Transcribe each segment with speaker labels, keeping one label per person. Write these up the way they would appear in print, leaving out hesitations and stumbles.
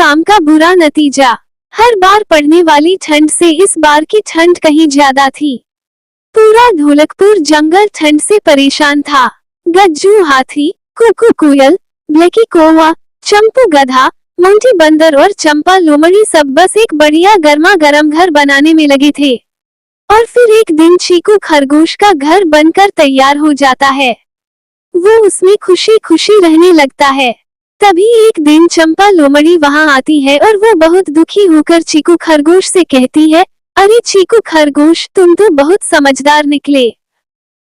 Speaker 1: काम का बुरा नतीजा। हर बार पड़ने वाली ठंड से इस बार की ठंड कहीं ज्यादा थी। पूरा ढोलकपुर जंगल ठंड से परेशान था। गज्जू हाथी, कुकू कोयल, ब्लैकी कौवा, चंपू गधा, मोंटी बंदर और चंपा लोमड़ी सब बस एक बढ़िया गर्मा गर्म घर बनाने में लगे थे। और फिर एक दिन चीकू खरगोश का घर बनकर तैयार हो जाता है। वो उसमें खुशी खुशी रहने लगता है। तभी एक दिन चंपा लोमड़ी वहां आती है और वो बहुत दुखी होकर चीकू खरगोश से कहती है, अरे चीकू खरगोश, तुम तो बहुत समझदार निकले।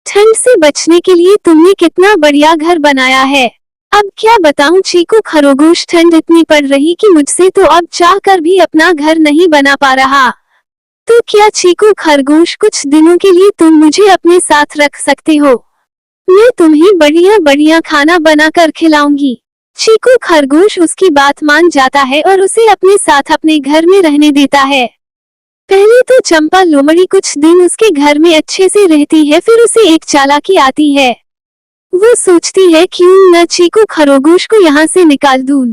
Speaker 1: ठंड से बचने के लिए तुमने कितना बढ़िया घर बनाया है। अब क्या बताऊं चीकू खरगोश, ठंड इतनी पड़ रही कि मुझसे तो अब चाह कर भी अपना घर नहीं बना पा रहा। तो क्या चीकू खरगोश, कुछ दिनों के लिए तुम मुझे अपने साथ रख सकते हो? मैं तुम्हें बढ़िया बढ़िया खाना बनाकर खिलाऊंगी। चीकू खरगोश उसकी बात मान जाता है और उसे अपने साथ अपने घर में रहने देता है। पहले तो चंपा लोमड़ी कुछ दिन उसके घर में अच्छे से रहती है, फिर उसे एक चालाकी आती है। वो सोचती है क्यों न चीकू खरगोश को यहाँ से निकाल दूं।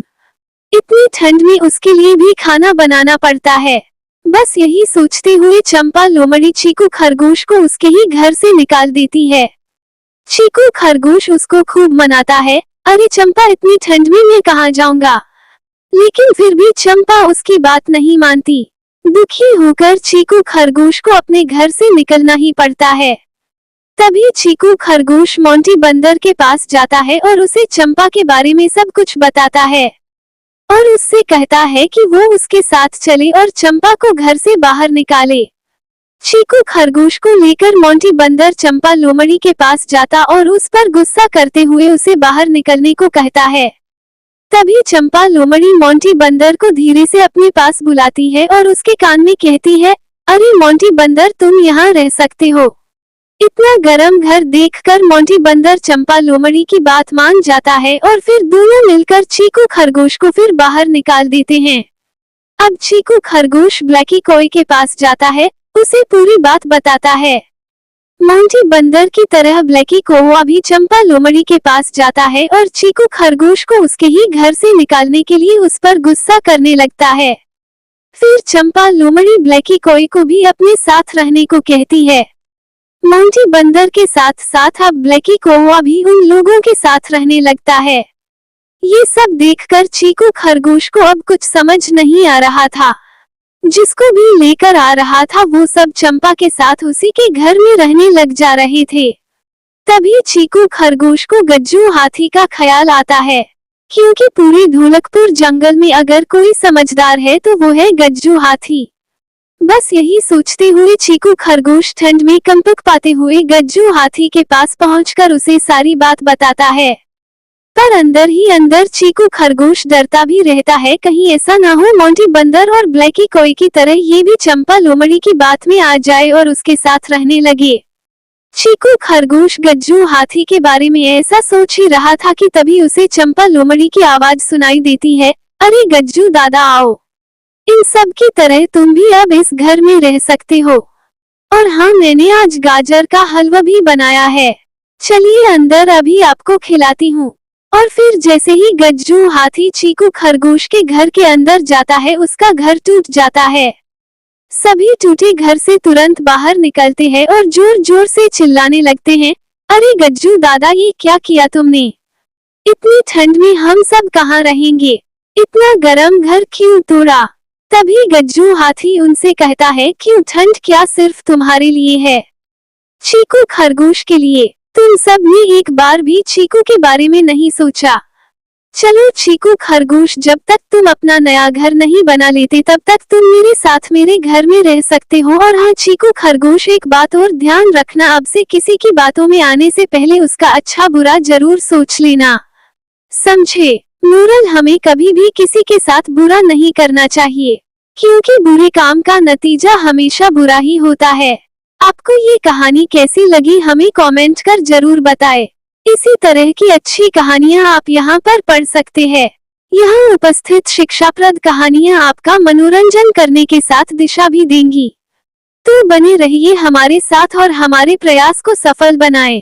Speaker 1: इतनी ठंड में उसके लिए भी खाना बनाना पड़ता है। बस यही सोचते हुए चंपा लोमड़ी चीकू खरगोश को उसके ही घर से निकाल देती है। चीकू खरगोश उसको खूब मनाता है, अरे चंपा, इतनी ठंड में मैं कहाँ जाऊंगा। लेकिन फिर भी चंपा उसकी बात नहीं मानती। दुखी होकर चीकू खरगोश को अपने घर से निकलना ही पड़ता है। तभी चीकू खरगोश मोंटी बंदर के पास जाता है और उसे चंपा के बारे में सब कुछ बताता है और उससे कहता है कि वो उसके साथ चले और चंपा को घर से बाहर निकाले। चीकू खरगोश को लेकर मोंटी बंदर चंपा लोमड़ी के पास जाता और उस पर गुस्सा करते हुए उसे बाहर निकलने को कहता है। तभी चंपा लोमड़ी मोंटी बंदर को धीरे से अपने पास बुलाती है और उसके कान में कहती है, अरे मोंटी बंदर, तुम यहाँ रह सकते हो। इतना गर्म घर देखकर मोंटी बंदर चंपा लोमड़ी की बात मान जाता है और फिर दोनों मिलकर चीकू खरगोश को फिर बाहर निकाल देते हैं। अब चीकू खरगोश ब्लैकी कौवे के पास जाता है, उसे पूरी बात बताता है। मोंटी बंदर की तरह ब्लैकी कौवा भी चंपा लोमड़ी के पास जाता है और चीकू खरगोश को उसके ही घर से निकालने के लिए उस पर गुस्सा करने लगता है। फिर चंपा लोमड़ी ब्लैकी कौवे को भी अपने साथ रहने को कहती है। मोंटी बंदर के साथ साथ अब ब्लैकी कौवा भी उन लोगों के साथ रहने लगता है। ये सब देखकर चीकू खरगोश को अब कुछ समझ नहीं आ रहा था। जिसको भी लेकर आ रहा था वो सब चंपा के साथ उसी के घर में रहने लग जा रहे थे। तभी चीकू खरगोश को गज्जू हाथी का ख्याल आता है, क्योंकि पूरे ढोलकपुर जंगल में अगर कोई समझदार है तो वो है गज्जू हाथी। बस यही सोचते हुए चीकू खरगोश ठंड में कंपक पाते हुए गज्जू हाथी के पास पहुंचकर उसे सारी बात बताता है। पर अंदर ही अंदर चीकू खरगोश डरता भी रहता है, कहीं ऐसा ना हो मोंटी बंदर और ब्लैकी कौवे की तरह ये भी चंपा लोमड़ी की बात में आ जाए और उसके साथ रहने लगे। चीकू खरगोश गज्जू हाथी के बारे में ऐसा सोच ही रहा था कि तभी उसे चंपा लोमड़ी की आवाज सुनाई देती है, अरे गज्जू दादा, आओ। इन सब की तरह तुम भी अब इस घर में रह सकते हो। और हाँ, मैंने आज गाजर का हलवा भी बनाया है, चलिए अंदर, अभी आपको खिलाती हूँ। और फिर जैसे ही गज्जू हाथी चीकू खरगोश के घर के अंदर जाता है उसका घर टूट जाता है। सभी टूटे घर से तुरंत बाहर निकलते हैं और जोर जोर से चिल्लाने लगते हैं, अरे गज्जू दादा, ये क्या किया तुमने? इतनी ठंड में हम सब कहाँ रहेंगे? इतना गर्म घर क्यों तोड़ा? तभी गज्जू हाथी उनसे कहता है, क्यों, ठंड क्या सिर्फ तुम्हारे लिए है? चीकू खरगोश के लिए। तुम सब ने एक बार भी चीकू के बारे में नहीं सोचा। चलो चीकू खरगोश, जब तक तुम अपना नया घर नहीं बना लेते तब तक तुम मेरे साथ मेरे घर में रह सकते हो। और हाँ चीकू खरगोश, एक बात और ध्यान रखना, अब से किसी की बातों में आने से पहले उसका अच्छा बुरा जरूर सोच लेना, समझे? मोरल, हमें कभी भी किसी के साथ बुरा नहीं करना चाहिए, क्योंकि बुरे काम का नतीजा हमेशा बुरा ही होता है। आपको ये कहानी कैसी लगी हमें कमेंट कर जरूर बताएं। इसी तरह की अच्छी कहानियाँ आप यहाँ पर पढ़ सकते हैं। यहाँ उपस्थित शिक्षाप्रद कहानियाँ आपका मनोरंजन करने के साथ दिशा भी देंगी। तो बने रहिए हमारे साथ और हमारे प्रयास को सफल बनाएं।